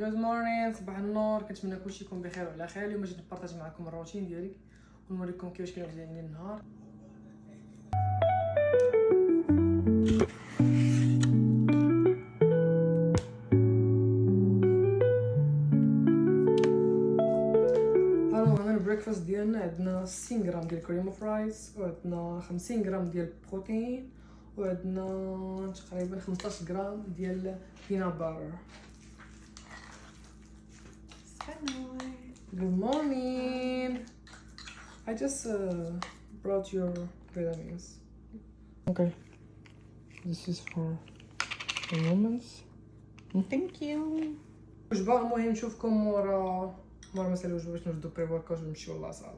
جود مورنين، صباح النور. كنتمنى كلشي يكون بخير وعلى خير. اليوم جيت نبارطاج معكم الروتين ديالي ونوريكم كيفاش كنبدا يعني النهار. هنا البريكفاست ديالنا عندنا 60 غرام ديال كريم اوف رايس، وعندنا 50 غرام ديال بروتين، وعندنا تقريبا 15 غرام ديال بينات باتر. Good morning. I just brought your vitamins. Okay. This is for the moments. Thank you. وجبه المهم نشوفكم مورا مسألة الوجبه باش نوجدو بري وركاوت ونمشيو لاصال.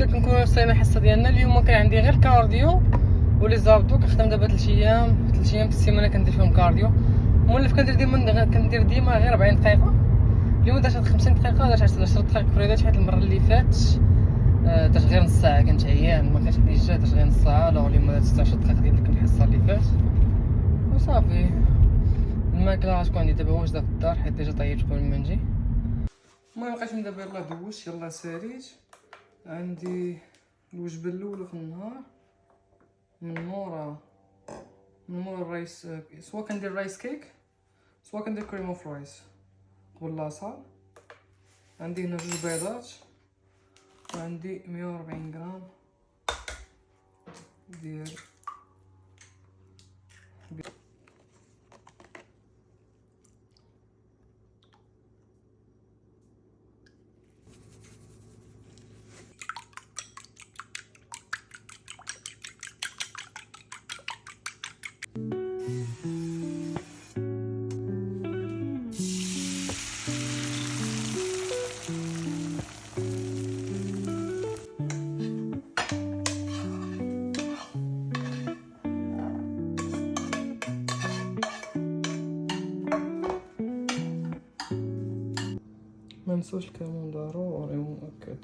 كنكونوا وصلنا الحصه ديالنا. اليوم كان عندي غير كارديو ولي زابدو. كنخدم دابا 3 ايام في السيمانه كندير فيهم كارديو. مولف كندير ديما غير 40 دقيقه. اليوم درت 50 دقيقه، درت 10 دقائق فريدات، حيت المره اللي فاتت درت غير نص ساعه. كنت عيان ما كانش عندي الجهد، درت غير نص ساعه. لو اليوم درت 16 دقيقه ديال ديك الحصه اللي فاتت وصافي. الماكله غتكون عندي دابا واجده في الدار حيت ديجا طيبت قبل ما نجي. المهم بقيت من دابا يلاه دوزت يلاه ساليت. عندي الوجبه الاولى في النهار من مورا الرايس، سواء كندير رايس كيك سواء كندير كريم اوف رايس قبل لاصال. عندي هنا 2 بيضات، وعندي 140 غرام ديال ما نسوش الكمون ضروري مؤكد.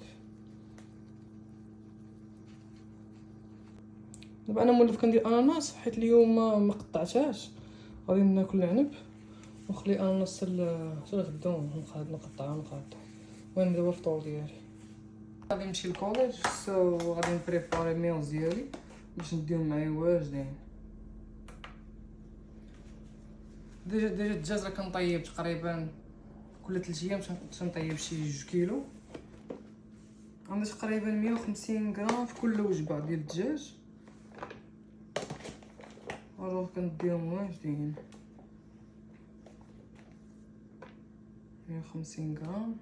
دابا انا مولف كندير اناناس حيت اليوم ما قطعتهاش، غادي ناكل العنب ونخلي الاناناس حتى غدا نقطعها. المهم دابا الفطور ديالي غادي نمشي للكوليج، غادي نبريباري ميلز ديالي باش نديهم معايا واجدين. ديجا الدجاج راه كنطيب تقريبا كل 3 ايام، تنطيب شي 2 كيلو. عندي تقريبا 150 غرام في كل وجبه ديال الدجاج، الوغ كنديهم واجدين. 150 غرام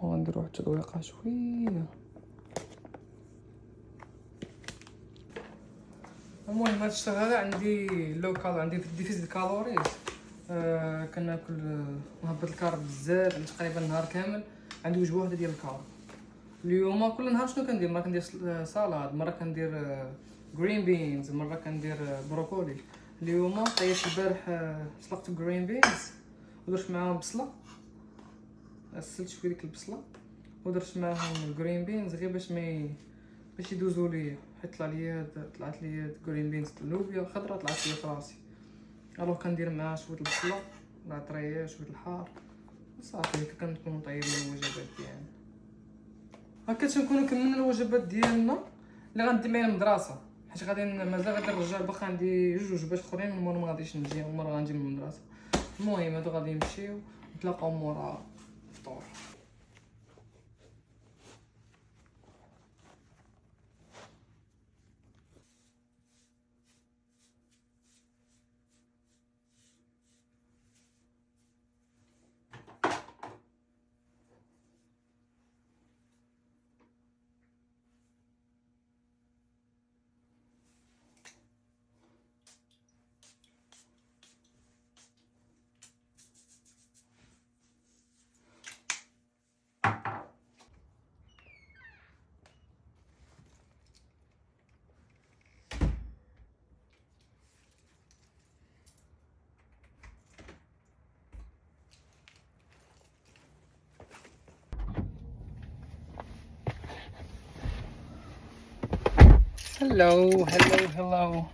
وغندير واحد التدويقه شويه. المهم هاد الشهر هذا عندي لوكال، عندي ديفيزيت كالوريز. كناكل مهبط الكارب بزاف، عندي تقريبا نهار كامل عندي وجبه واحده ديال الكارب. اليوم كل نهار شنو كندير؟ مره كندير سالاد، مره كندير جرين بينز، مره كندير بروكولي. اليوم طيبت البارح سلقت جرين بينز ودرت معاهم بصله، غسلت شويه ديك البصله ودرت معاهم الجرين بينز غير باش يدوزوا ليا، حيت طلعت لي جرين بينز اللوبيا الخضراء طلعت لي في راسي. الوغ كندير معاها شويه البصله العطريه شويه الحار صافي. هكا كنكونوا طيبين الوجبات ديالنا. هكا تنكونوا كملنا الوجبات ديالنا اللي غندي معايا المدرسه، حيت غادي مازال غادي نرجع باقي عندي 2 وجبات اخرين من مورا ما غاديش نجي، مورا غنجي من المدرسه. المهم هادو غادي نمشيو نتلاقاو مورا الفطور. هلو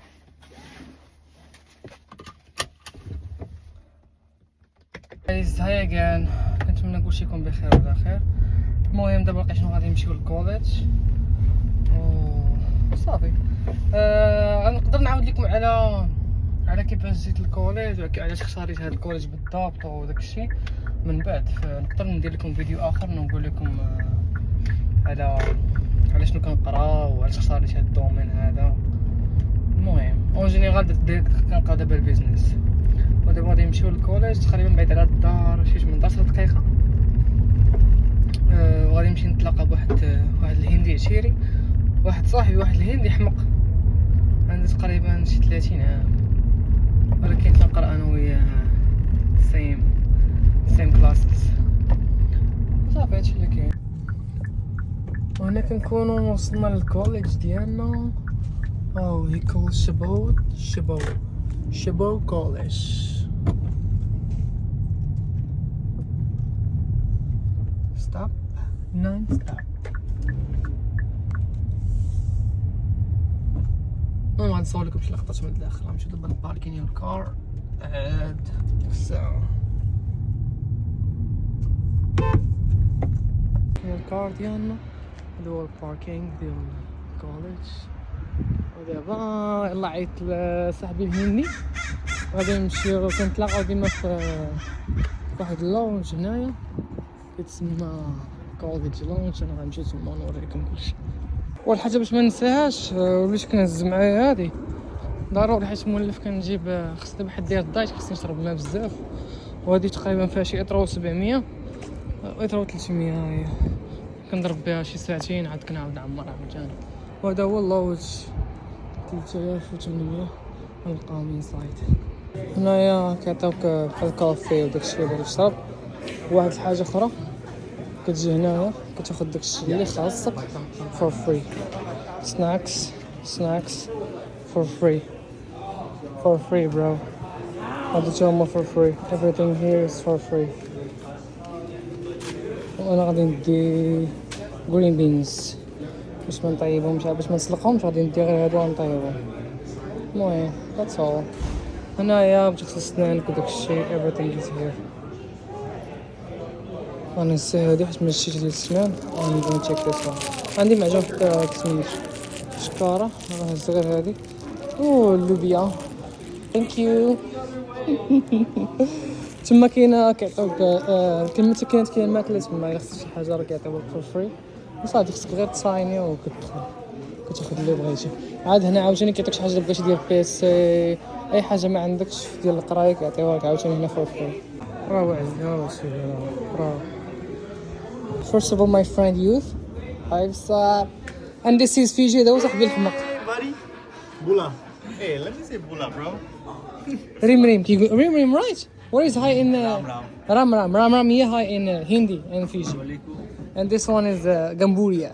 جايز، هاي اجان. كنتمنى كلشي يكون بخير وعلى خير. المهم دابا باقي شنو غادي نمشيو للكوليج وصافي. غنقدر نعاود لكم على كيفاش جيت للكوليج وعلاش اختاريت هذا الكوليج بالضبط وداك الشيء من بعد. نقدر ندير لكم فيديو اخر نقول لكم على شنو كنقرا وعلاش اختاريت هذا الدومين هذا. المهم اون جينيرال كنقرا دابا البيزنس، ودابا غادي نمشيو للكوليج تقريبا بعيد على الدار شي 18 دقيقه. وغادي نمشي نتلاقى بواحد الهندي عشيري، واحد صاحبي، واحد الهندي حمق عنده تقريبا شي 30 عام، ولكن كنقرا انا وياه سيم كلاسز. صافي هادشي اللي كاين. وهنا كنكونوا وصلنا للكوليج ديالنا. هي كول شبو كوليج. ستوب نون ستوب. غنصور لكم شي لقطات من الداخل. غنمشيو دابا نباركينيو الكار عاد ديك الساعة. كاين الكار ديالنا، هذا هو الباركينغ ديال الكوليج. ودابا يلا عيطت لصاحبي الهندي، غادي نمشيو كنتلاقاو ديما في واحد اللونج هنايا كيتسمى كوليج لونج. انا غنمشي تما نوريكم كلشي. اول حاجه باش ما ننساهاش وليت كنهز معايا هادي ضروري، حيت مولف كنجيب خص دابا حد ديال الدايت، خصني نشرب الماء بزاف. وهادي تقريبا فيها شي اطرو 700 اطرو 300، هي كنضرب بها شي ساعتين عاد كنعاود نعمر عاوتاني. وهذا هو اللوج 3800 غنلقاو من سايت. هنايا كيعطيوك بحال كافي وداكشي اللي بغيتي تشرب. واحد الحاجه اخرى كتجي هنايا كتاخد داكشي اللي خاصك for free. snacks for free bro. هذا هما for free. Everything here is for free. وانا غادي ندي green beans باش ما نطيبهمش، باش ما نسلقهمش، غادي ندي غير هادو ونطيبهم. المهم that's all. هنايا باش تغسل سنانك وداك الشيء everything is here. انا نسى هادي حيت مشيت ديال السنان. I'm gonna check this one. عندي معجون في كسميتو شكارة، هز غير هادي. اوه اللوبيا ثانك يو. تما كاينه كيعطيوك كلمه كاينه ماكله تما الا خصك شي حاجه راه كيعطيوك فور فري وصافي خصك غير تصايني وكتدخل كتاخذ اللي بغيتي. عاد هنا عاوتاني كيعطيك شي حاجه بغيتي ديال بي سي اي حاجه ما عندكش ديال القرايه كيعطيوها لك عاوتاني هنا فور فري. راه عندنا راه First of all my friend youth hi what's up and this is Fiji. هذا هو صاحبي الحمق Buddy? Bula. Hey, let me say Bula, bro. ريم كيقول ريم right. What is high in Ram. Ram هي high in Hindi and Fiji. And this one is Gamburia.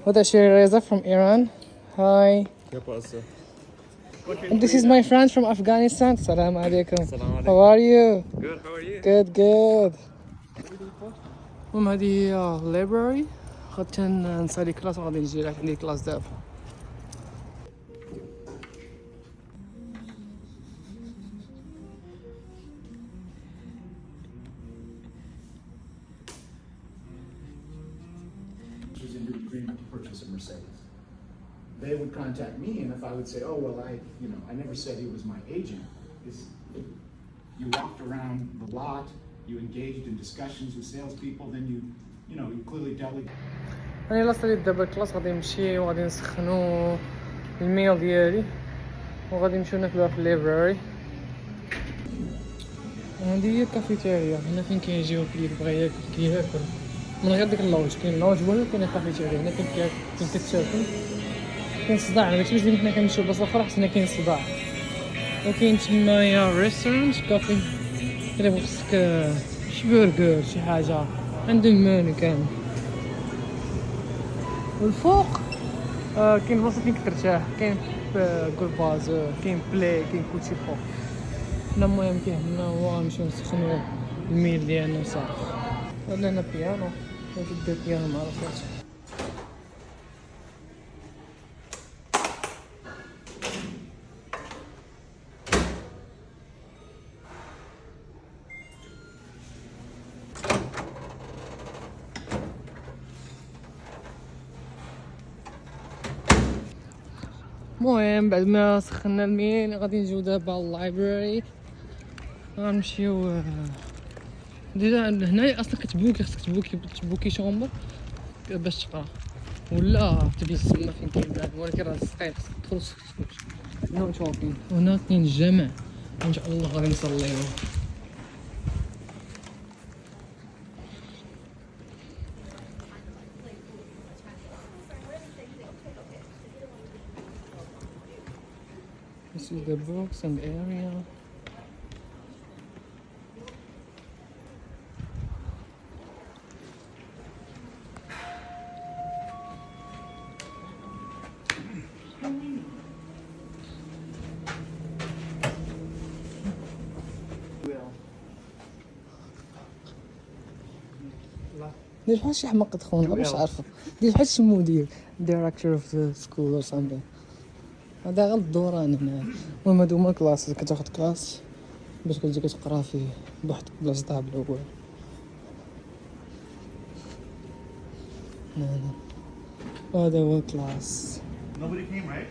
وهذا شي ريزا from Iran. Hi. And this is my friend from Afghanistan. Assalamu alaikum. How are you? Good, how are you? Good. المهم هذه هي library. غادي نسالي كلاس وغادي نجي لك عندي كلاس دابا. was into agreement to purchase a Mercedes. They would contact me, and if I would say, "Oh well, I never said he was my agent," you walked around the lot, you engaged in discussions with salespeople, then you clearly delegated. انا الا صليت دابا الكلاس غادي نمشي وغادي نسخنو الميل ديالي وغادي نمشيو ناكلوها في الليبراري. هذه هي الكافيتيريا هنا فين كيجيو اللي بغا ياكل كياكل من غير داك اللوج. كاين اللوج ولا كاين الكافيتيريا هنا فين كتاكل. كاين صداع ما كاينش بزاف حنا كنمشيو بلاصه اخرى حيت هنا كاين صداع. وكاين تمايا ريستورانت كافي الا بغيت خصك شي برجر شي حاجه عندهم المنيو كامل. والفوق كاين بلاصه فين كترتاح كاين كولباز كاين بلاي كاين كلشي فوق. حنا المهم كيهمنا هو نمشيو نسخنو الميل ديالنا وصافي. ولا هنا بيانو دير بيانو مع راساتك. المهم بعد ما سخنا المين غادي نجيو دابا لللايبراري غنمشيو ديجا هنايا اصلا كتبوكي خصك تبوكي شومبر باش تقرا ولا تجلس تما فين كاين بلاد ولكن راه سقيت خصك تدخل نو توكين. وهنا كاين الجامع ان شاء الله غادي نصليو. This is the books and area. دير بحال شي حماق تخون باش عارفه. دير بحال شي مدير director of the school or something. هذا غير الدوران هنا. المهم هادو هما كلاس كتاخد كلاس باش كتجي كتقرا فيه بوحدك بلا صداع بالاول. هذا هو كلاس. Nobody came, right?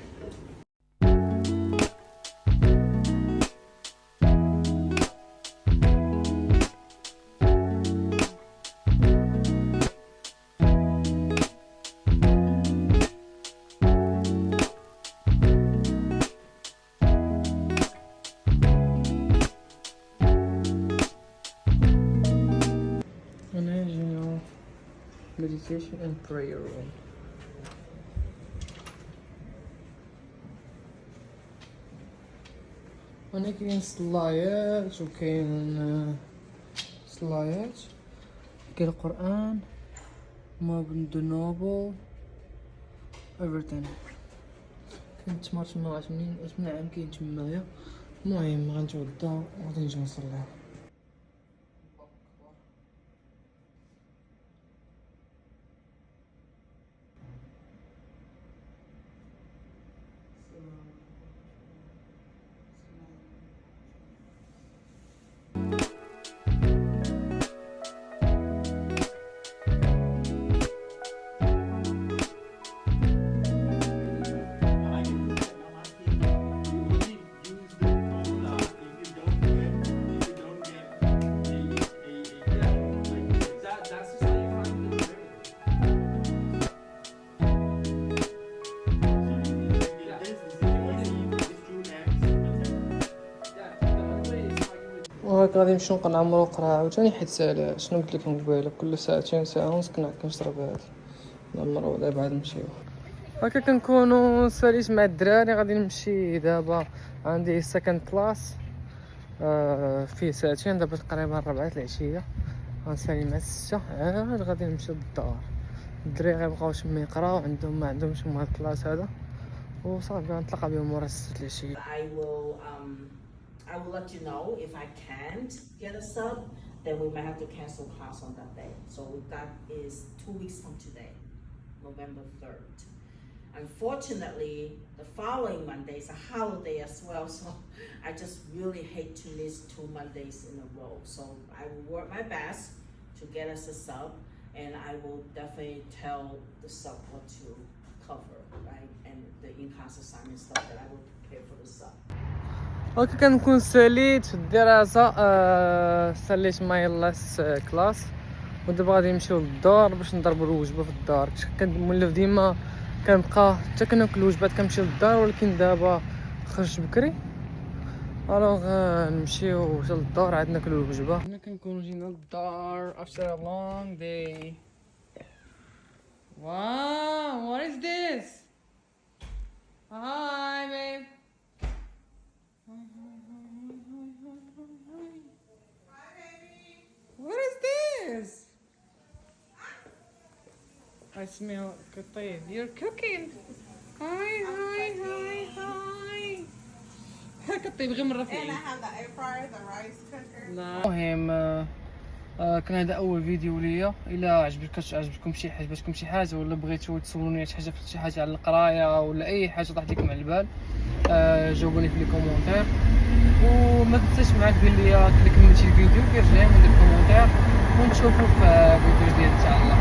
Meditation and prayer room. هنا كاين صلايات وكاين صلايات كاين القرآن مابن دو نوبل ايفرتون. كاين تما تما عرفتني اسمنا عام كاين تمايا. المهم غنتغدا وغادي نجي نصلي. وهاك غادي نمشيو نعمرو القرعة عاوتاني حيت ساهلة. شنو قلت لكم قبيله كل ساعتين ساعة ونص كنشرب هادي نعمرو دابا عاد نمشيو. هاكا كنكونو ساليت مع الدراري. غادي نمشي دابا عندي سكند كلاس فيه ساعتين دابا تقريبا 4 العشية. غنسالي مع 6 عاد غادي نمشيو للدار. الدراري غيبقاو تما يقراو عندهم ما عندهمش هاد الكلاس هذا وصافي غنتلاقى بهم ورا 6 العشية. I will let you know if I can't get a sub, then we might have to cancel class on that day. So that is 2 weeks from today, November 3rd. Unfortunately, the following Monday is a holiday as well, so I just really hate to miss 2 Mondays in a row. So I will work my best to get us a sub, and I will definitely tell the sub what to cover, right? And the in-class assignment stuff that I will prepare for the sub. هاكا كنكون ساليت في الدراسة. ساليت ماي لاست كلاس ودابا غادي نمشيو للدار باش نضربو الوجبة في الدار. كنولف ديما كنبقى حتى كناكل الوجبات كنمشي للدار، ولكن دابا خرجت بكري الوغ نمشيو للدار عاد ناكلو الوجبة. هنا كنكونو جينا للدار after a long day. Wow, what is this? Hi babe. What is this? I smell كطيب. You're cooking. Hi, hi, hi, hi. كطيب غير مرة في And I have the air fryer, the rice cooker. المهم كان هذا اول فيديو ليا. الا عجبكم شي حاجه ولا بغيتو تسولوني شي حاجه على القرايه ولا اي حاجه طاحت لكم على البال جاوبوني في لي كومونتير. وما تنساش معاك دير ليا كليك كملتي الفيديو دير جيم ودير كومونتير ونشوفو في فيديو جديد ان شاء الله.